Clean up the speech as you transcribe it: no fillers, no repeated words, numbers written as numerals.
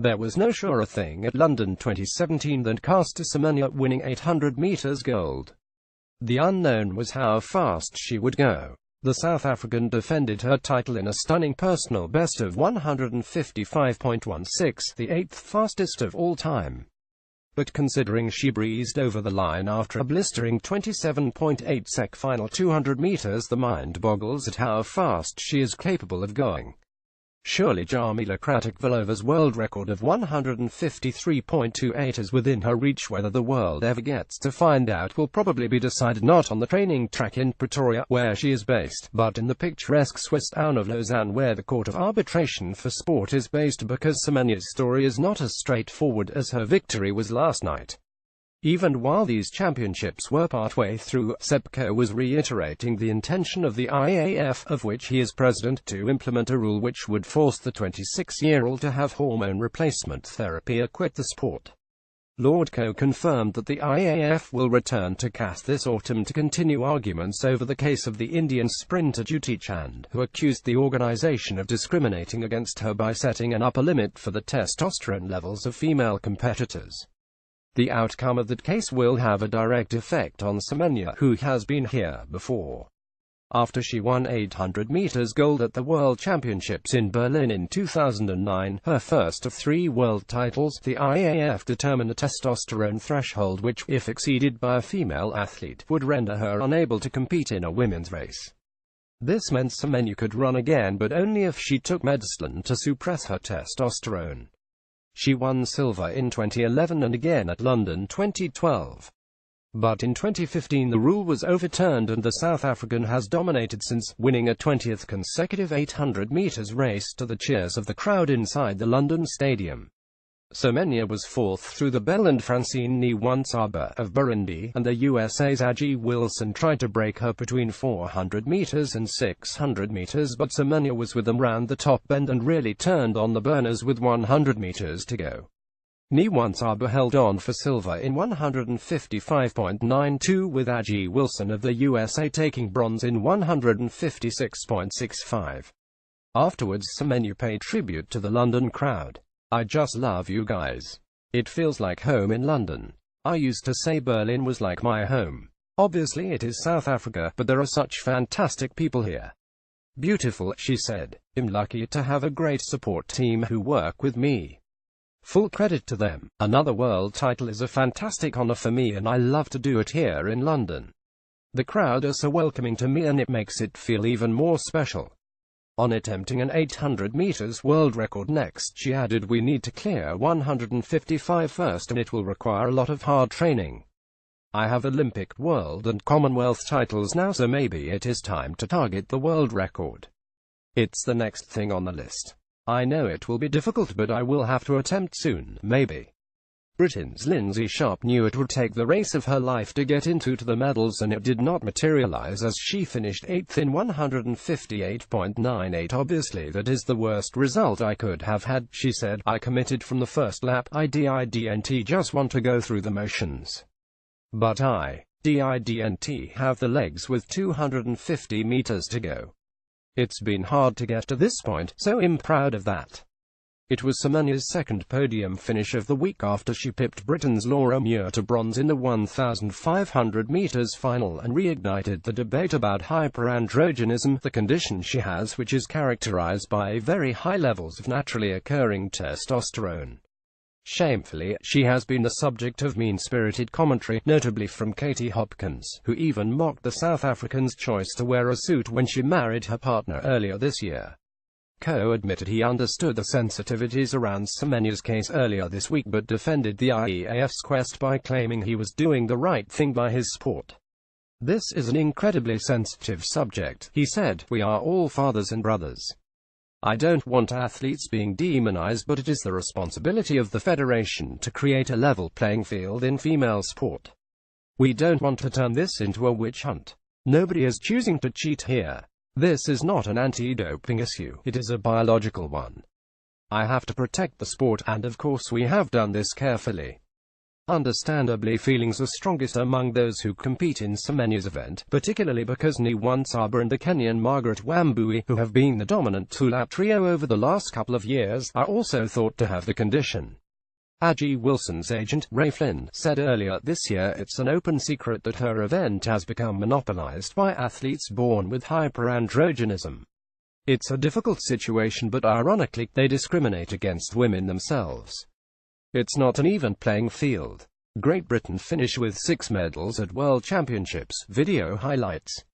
There was no surer thing at London 2017 than Caster Semenya winning 800 meters gold. The unknown was how fast she would go. The South African defended her title in a stunning personal best of 155.16, the 8th fastest of all time. But considering she breezed over the line after a blistering 27.8 sec final 200 meters, the mind boggles at how fast she is capable of going. Surely Jarmila Kratichvalova's world record of 153.28 is within her reach. Whether the world ever gets to find out will probably be decided not on the training track in Pretoria, where she is based, but in the picturesque Swiss town of Lausanne, where the Court of Arbitration for Sport is based, because Semenya's story is not as straightforward as her victory was last night. Even while these championships were partway through, Sepko was reiterating the intention of the IAAF, of which he is president, to implement a rule which would force the 26-year-old to have hormone replacement therapy or quit the sport. Lord Coe confirmed that the IAAF will return to CAS this autumn to continue arguments over the case of the Indian sprinter Dutee Chand, who accused the organisation of discriminating against her by setting an upper limit for the testosterone levels of female competitors. The outcome of that case will have a direct effect on Semenya, who has been here before. After she won 800 meters gold at the World Championships in Berlin in 2009, her first of 3 world titles, the IAAF determined a testosterone threshold which, if exceeded by a female athlete, would render her unable to compete in a women's race. This meant Semenya could run again, but only if she took medicine to suppress her testosterone. She won silver in 2011 and again at London 2012. But in 2015 the rule was overturned and the South African has dominated since, winning a 20th consecutive 800 meters race to the cheers of the crowd inside the London Stadium. Semenya was 4th through the bell and Francine Nwantsaba of Burundi and the USA's Aji Wilson tried to break her between 400 meters and 600 meters, but Semenya was with them round the top bend and really turned on the burners with 100 meters to go. Nwantsaba held on for silver in 155.92, with Aji Wilson of the USA taking bronze in 156.65. Afterwards Semenya paid tribute to the London crowd. "I just love you guys. It feels like home in London. I used to say Berlin was like my home. Obviously it is South Africa, but there are such fantastic people here. Beautiful," she said. "I'm lucky to have a great support team who work with me. Full credit to them. Another world title is a fantastic honor for me and I love to do it here in London. The crowd are so welcoming to me and it makes it feel even more special." On attempting an 800 meters world record next, she added, "We need to clear 155 first and it will require a lot of hard training. I have Olympic, world and Commonwealth titles now, so maybe it is time to target the world record. It's the next thing on the list. I know it will be difficult, but I will have to attempt soon, maybe." Britain's Lindsay Sharp knew it would take the race of her life to get into the medals, and it did not materialize as she finished 8th in 158.98. "Obviously that is the worst result I could have had," she said. "I committed from the first lap. I didn't just want to go through the motions. But I didn't have the legs with 250 meters to go. It's been hard to get to this point, so I'm proud of that." It was Semenya's second podium finish of the week after she pipped Britain's Laura Muir to bronze in the 1,500 meters final and reignited the debate about hyperandrogenism, the condition she has which is characterized by very high levels of naturally occurring testosterone. Shamefully, she has been the subject of mean-spirited commentary, notably from Katie Hopkins, who even mocked the South African's choice to wear a suit when she married her partner earlier this year. Coe admitted he understood the sensitivities around Semenya's case earlier this week, but defended the IAAF's quest by claiming he was doing the right thing by his sport. "This is an incredibly sensitive subject," he said. "We are all fathers and brothers. I don't want athletes being demonized, but it is the responsibility of the federation to create a level playing field in female sport. We don't want to turn this into a witch hunt. Nobody is choosing to cheat here. This is not an anti-doping issue, it is a biological one. I have to protect the sport, and of course we have done this carefully." Understandably, feelings are strongest among those who compete in Semenya's event, particularly because Niwansaba and the Kenyan Margaret Wambui, who have been the dominant two-lap trio over the last couple of years, are also thought to have the condition. Aji Wilson's agent, Ray Flynn, said earlier this year it's an open secret that her event has become monopolized by athletes born with hyperandrogenism. It's a difficult situation, but ironically, they discriminate against women themselves. It's not an even playing field. Great Britain finish with 6 medals at World Championships. Video highlights.